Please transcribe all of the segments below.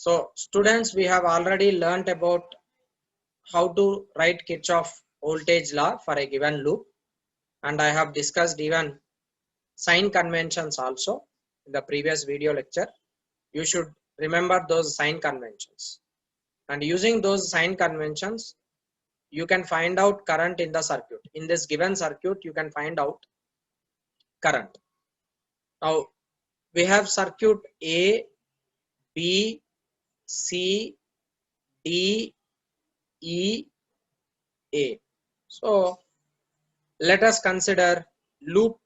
So students, we have already learnt about how to write Kirchhoff voltage law for a given loop, and I have discussed even sign conventions also in the previous video lecture. You should remember those sign conventions, and using those sign conventions you can find out current in the circuit. In this given circuit you can find out current. Now we have circuit A, B, C, D, E, A. So let us consider loop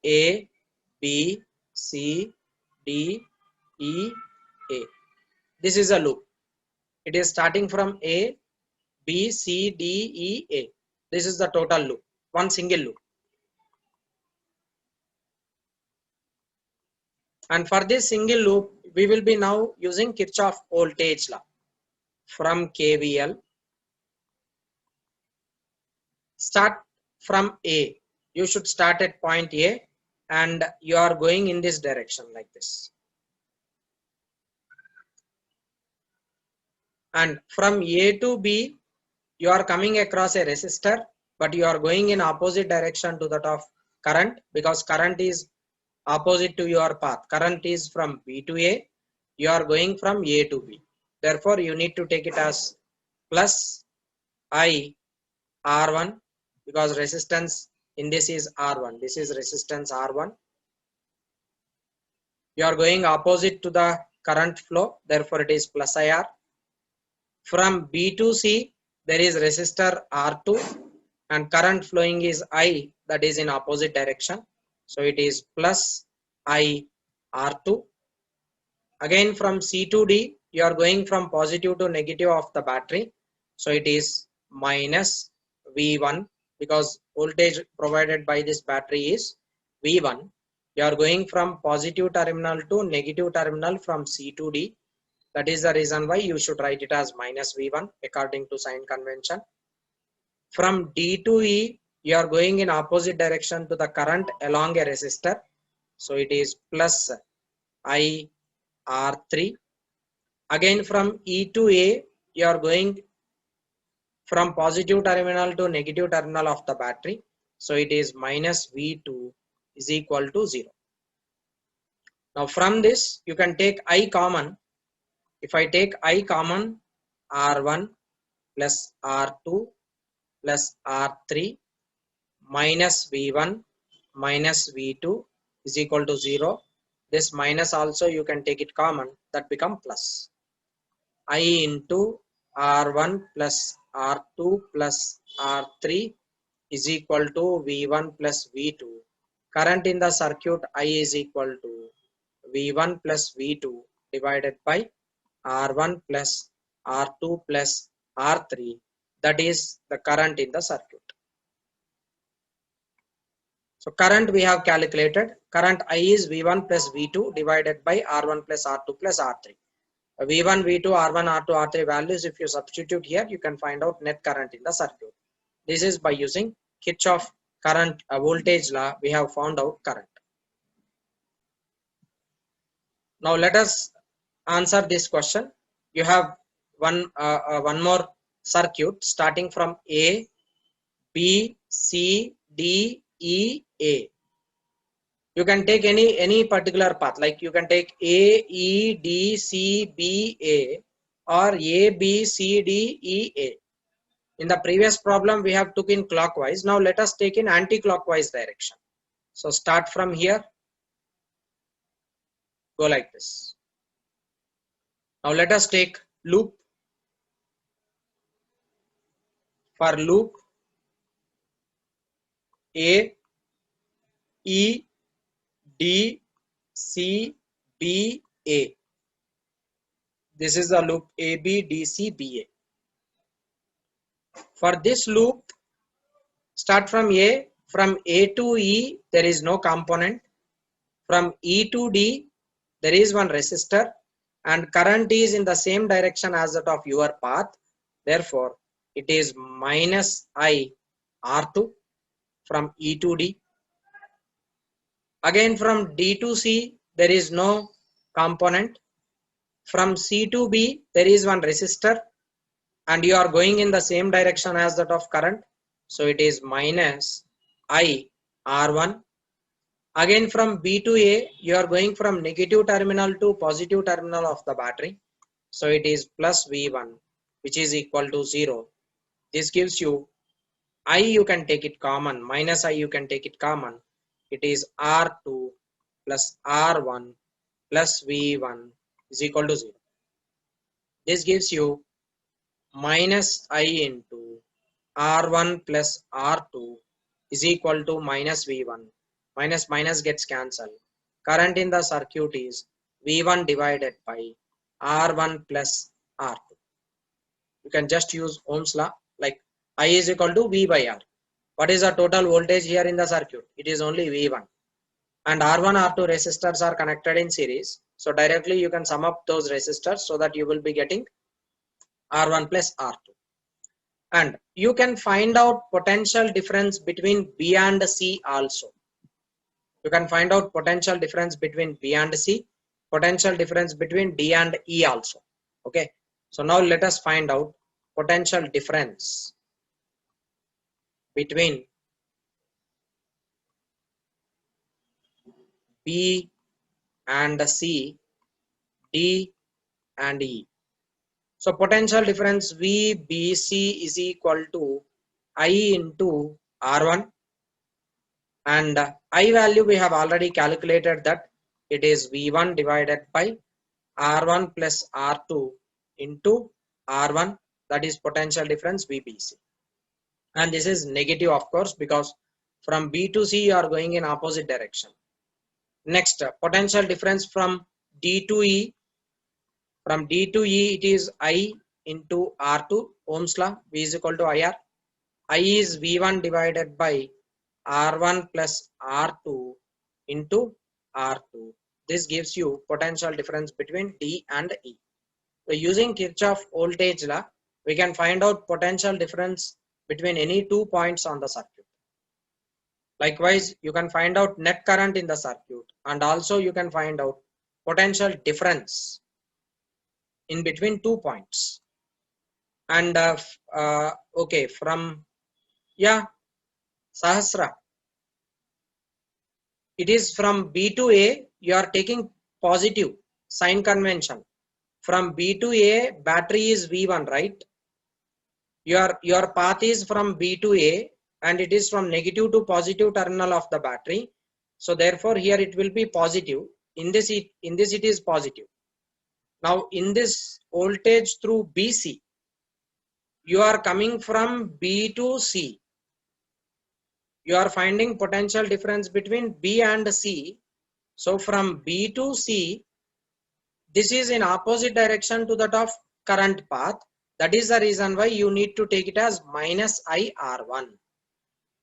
A, B, C, D, E, A. This is a loop. It is starting from A, B, C, D, E, A. This is the total loop, one single loop. And for this single loop, we will be now using Kirchhoff voltage law from KVL. Start from A. You should start at point A and you are going in this direction like this. And from A to B, you are coming across a resistor, but you are going in opposite direction to that of current, because current is opposite to your path. Current is from B to A. You are going from A to B. Therefore, you need to take it as plus I R1, because resistance in this is R1. This is resistance R1. You are going opposite to the current flow. Therefore, it is plus IR. From B to C, there is resistor R2 and current flowing is I, that is in opposite direction. So it is plus I R2. Again from C to D, you are going from positive to negative of the battery. So it is minus V1, because voltage provided by this battery is V1. You are going from positive terminal to negative terminal from C to D. That is the reason why you should write it as minus V1 according to sign convention. From D to E, you are going in opposite direction to the current along a resistor. So it is plus I R3. Again from E to A, you are going from positive terminal to negative terminal of the battery. So it is minus V2 is equal to 0. Now from this, you can take I common. If I take I common, R1 plus R2 plus R3 minus V1 minus V2 is equal to 0. This minus also you can take it common, that become plus. I into R1 plus R2 plus R3 is equal to V1 plus V2. Current in the circuit I is equal to V1 plus V2 divided by R1 plus R2 plus R3. That is the current in the circuit. So current we have calculated. Current I is V1 plus V2 divided by R1 plus R2 plus R3. V1, V2, R1, R2, R3 values, if you substitute here, you can find out net current in the circuit. This is by using Kirchhoff current voltage law, we have found out current. Now let us answer this question. You have one more circuit starting from A, B, C, D, E, A. You can take any particular path, like you can take A, E, D, C, B, A, or A, B, C, D, E, A. In the previous problem, we have took in clockwise. Now let us take in anti-clockwise direction. So start from here, go like this. Now let us take loop. For loop A, E, D, C, B, A. This is the loop A, B, D, C, B, A. For this loop, start from A. From A to E, there is no component. From E to D, there is one resistor, and current is in the same direction as that of your path. Therefore, it is minus I R2 from E to D. Again from D to C, there is no component. From C to B, there is one resistor and you are going in the same direction as that of current. So it is minus I R1. Again from B to A, you are going from negative terminal to positive terminal of the battery. So it is plus V1, which is equal to 0. This gives you I, you can take it common, minus I, you can take it common. It is R2 plus R1 plus V1 is equal to 0. This gives you minus I into R1 plus R2 is equal to minus V1. Minus minus gets cancelled. Current in the circuit is V1 divided by R1 plus R2. You can just use Ohm's law, like I is equal to V by R. What is the total voltage here in the circuit? It is only V1. And R1, R2 resistors are connected in series. So directly you can sum up those resistors so that you will be getting R1 plus R2. And you can find out potential difference between B and C also. You can find out potential difference between B and C, potential difference between D and E also. Okay. So now let us find out potential difference between B and C, D and E. So potential difference VBC is equal to I into R1, and I value we have already calculated that it is V1 divided by R1 plus R2 into R1, that is potential difference VBC. And this is negative of course because from B to C you are going in opposite direction. Next, potential difference from D to E. From D to E it is I into R2, Ohm's law, V is equal to IR. I is V1 divided by R1 plus R2 into R2. This gives you potential difference between D and E. So using Kirchhoff voltage law, we can find out potential difference between any 2 points on the circuit. Likewise, you can find out net current in the circuit, and also you can find out potential difference in between 2 points. And okay, from Sahasra, it is from B to A, you are taking positive sign convention. From B to A, battery is V1, right? Your path is from B to A and it is from negative to positive terminal of the battery. So therefore here it will be positive. In this it is positive. Now in this voltage through BC, you are coming from B to C. You are finding potential difference between B and C. So from B to C, this is in opposite direction to that of current path. That is the reason why you need to take it as minus I R1.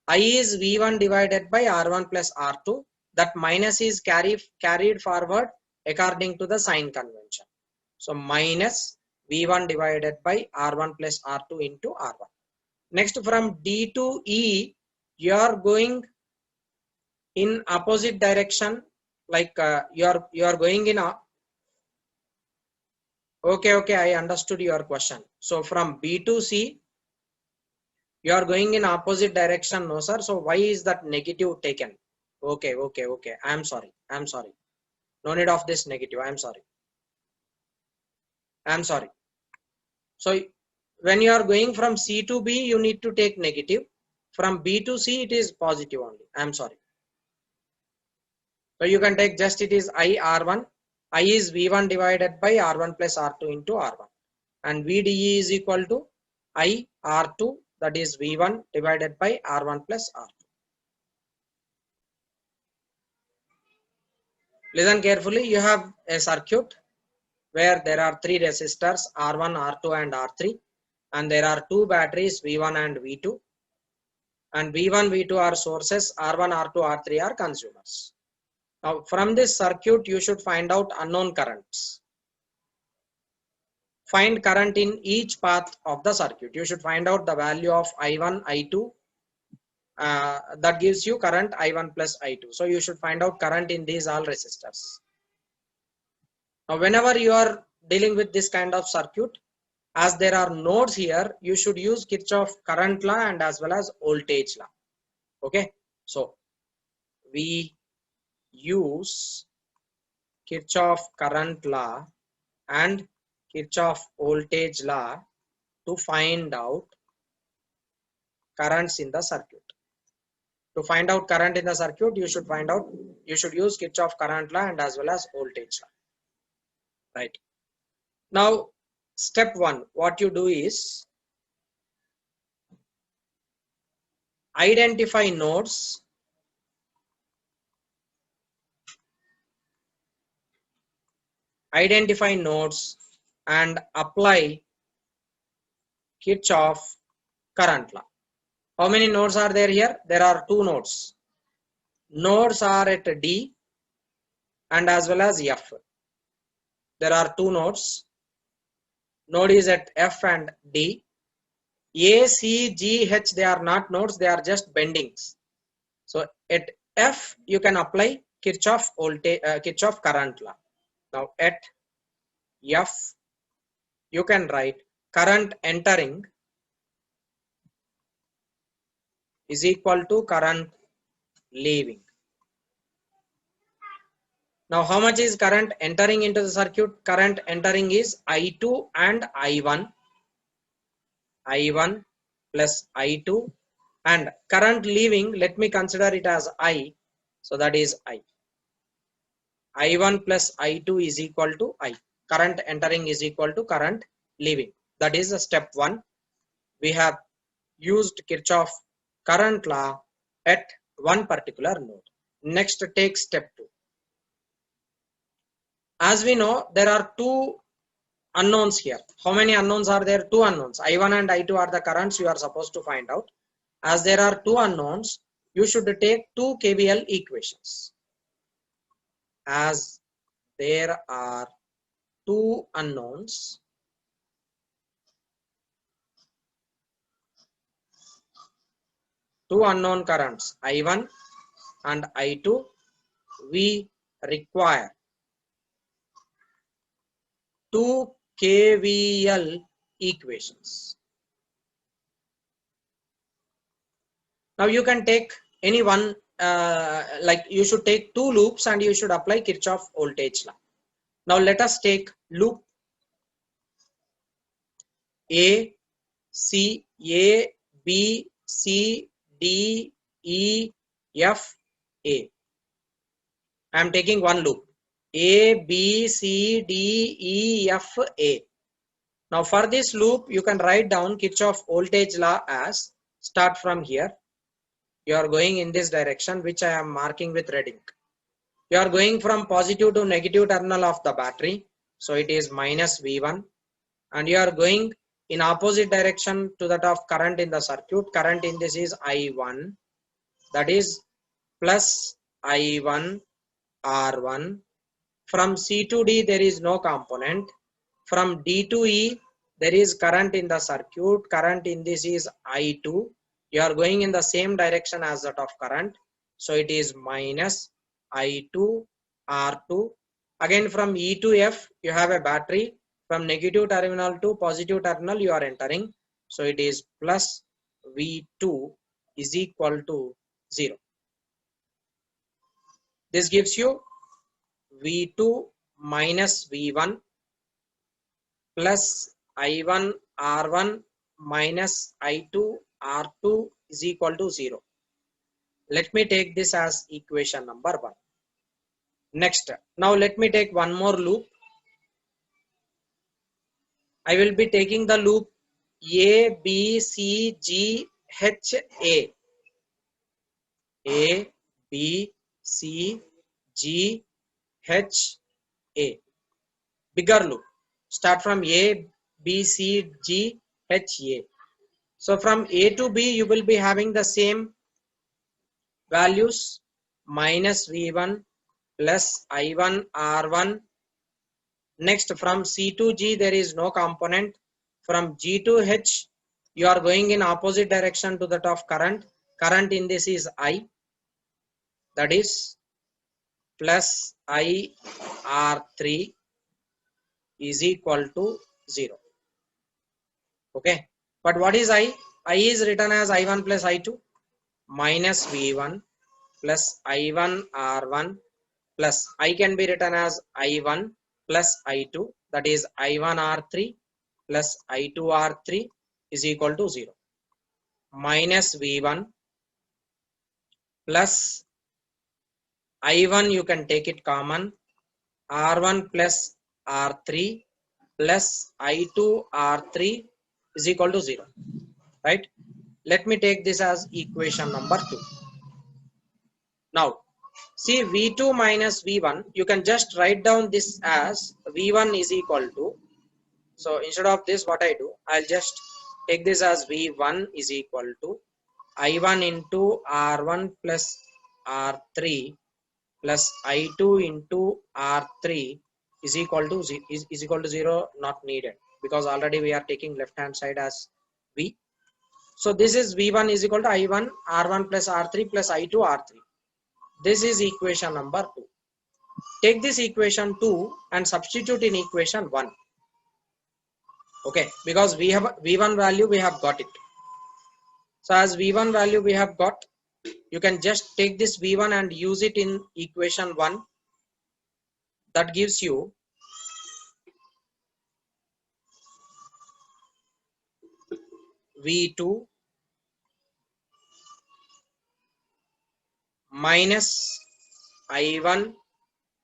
I is V1 divided by R1 plus R2. That minus is carried forward according to the sign convention. So minus V1 divided by R1 plus R2 into R1. Next, from D to E, you are going in opposite direction, like you are going in a okay, I understood your question. So from B to C, you are going in opposite direction, no sir. So why is that negative taken? Okay. I am sorry. No need of this negative. I am sorry. So when you are going from C to B, you need to take negative. From B to C, it is positive only. I am sorry. So you can take just it is I R1. I is V1 divided by R1 plus R2 into R1. And VDE is equal to I R2, that is V1 divided by R1 plus R2. Listen carefully. You have a circuit where there are 3 resistors R1, R2 and R3, and there are 2 batteries V1 and V2, and V1, V2 are sources, R1, R2, R3 are consumers. Now from this circuit you should find out unknown currents. Find current in each path of the circuit. You should find out the value of I1, I2. That gives you current I1 plus I2. So you should find out current in these all resistors. Now whenever you are dealing with this kind of circuit, as there are nodes here, you should use Kirchhoff current law and as well as voltage law. Okay, so we use Kirchhoff current law and Kirchhoff voltage law to find out currents in the circuit. To find out current in the circuit, you should use Kirchhoff current law and as well as voltage law. Right. Now, step 1, what you do is identify nodes and apply Kirchhoff current law. How many nodes are there here? There are 2 nodes. Nodes are at D and as well as F. There are 2 nodes. Node is at F and D. A, C, G, H, they are not nodes, they are just bendings. So at F, you can apply Kirchhoff current law. Now at F, you can write current entering is equal to current leaving. Now how much is current entering into the circuit? Current entering is I2 and I1. I1 plus I2, and current leaving, let me consider it as I. So that is I. I1 plus I2 is equal to I. Current entering is equal to current leaving. That is step 1. We have used Kirchhoff current law at one particular node. Next, take step 2. As we know, there are 2 unknowns here. How many unknowns are there? 2 unknowns. I1 and I2 are the currents you are supposed to find out. As there are 2 unknowns, you should take 2 KVL equations. As there are 2 unknowns, two unknown currents I1 and I2, we require 2 KVL equations. Now you can take any one, like you should take 2 loops and you should apply Kirchhoff voltage law. Now let us take loop A, B, C, D, E, F, A. I am taking one loop. A, B, C, D, E, F, A. Now for this loop, you can write down Kirchhoff voltage law as, start from here. You are going in this direction, which I am marking with red ink. You are going from positive to negative terminal of the battery. So it is minus V1. And you are going in opposite direction to that of current in the circuit. Current in this is I1. That is plus I1 R1. From C to D, there is no component. From D to E, there is current in the circuit. Current in this is I2. You are going in the same direction as that of current. So it is minus I2 R2. Again from E to F, you have a battery. From negative terminal to positive terminal, you are entering. So it is plus V2 is equal to 0. This gives you V2 minus V1 plus I1 R1 minus I2 R2 is equal to 0. Let me take this as equation number 1. Next, now let me take one more loop. I will be taking the loop A, B, C, G, H, A. A, B, C, G, H, A. Bigger loop. Start from A, B, C, G, H, A. So from A to B, you will be having the same values, minus V1 plus I1 R1. Next, from C to G, there is no component. From G to H, you are going in opposite direction to that of current. Current in this is I. That is plus I R3. is equal to 0. Okay, but what is I? I is written as I1 plus I2 minus V1 plus I1 R1 plus I can be written as I1 plus I2, that is I1 R3 plus I2 R3 is equal to 0, minus V1 plus I1, you can take it common, R1 plus R3 plus I2 R3 is equal to 0, right? Let me take this as equation number 2. Now see, V2 minus V1, you can just write down this as V1 is equal to, so instead of this what I do, I'll just take this as V1 is equal to I1 into R1 plus R3 plus I2 into R3 is equal to is equal to 0, not needed, because already we are taking left hand side as V. So this is V1 is equal to I1 R1 plus R3 plus I2 R3. This is equation number 2. Take this equation 2 and substitute in equation 1. Okay, because we have V1 value, we have got it. So as V1 value we have got, you can just take this V1 and use it in equation 1. That gives you V2 minus I1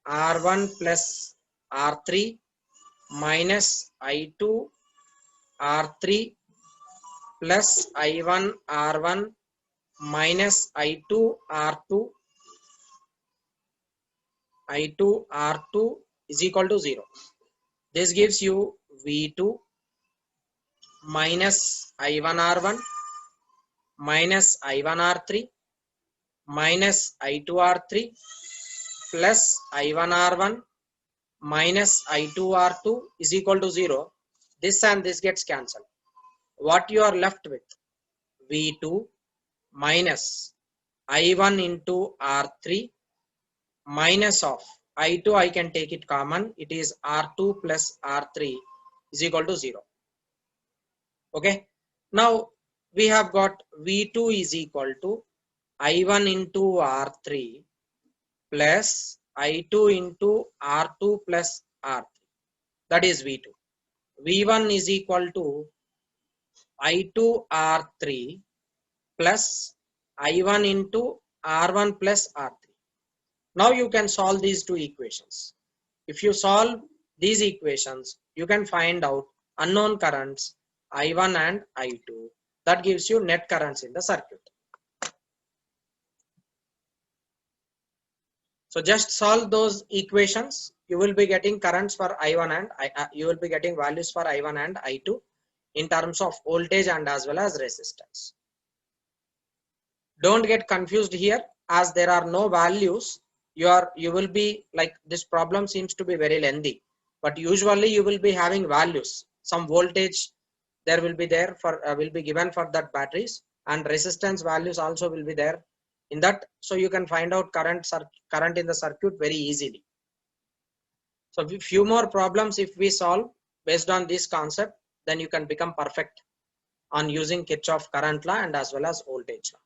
R1 plus R3 minus I2 R3 plus I1 R1 minus I2 R2 is equal to 0. This gives you V2 minus I1 R1 minus I1 R3 minus I2 R3 plus I1 R1 minus I2 R2 is equal to 0. This and this gets cancelled. What you are left with? V2 minus I1 into R3 minus of I2, I can take it common, it is R2 plus R3 is equal to 0. Okay, now we have got V2 is equal to I1 into R3 plus I2 into R2 plus R3, that is V2. V1 is equal to I2 R3 plus I1 into R1 plus R3. Now you can solve these two equations. If you solve these equations, you can find out unknown currents I1 and I2. That gives you net currents in the circuit. So just solve those equations. You will be getting currents for I1 and you will be getting values for I1 and I2 in terms of voltage and as well as resistance. Don't get confused here, as there are no values. You will be like, this problem seems to be very lengthy, but usually you will be having values. Some voltage there will be there for will be given for that batteries, and resistance values also will be there in that, so you can find out current in the circuit very easily. So few more problems if we solve based on this concept, then you can become perfect on using Kirchhoff current law and as well as voltage law.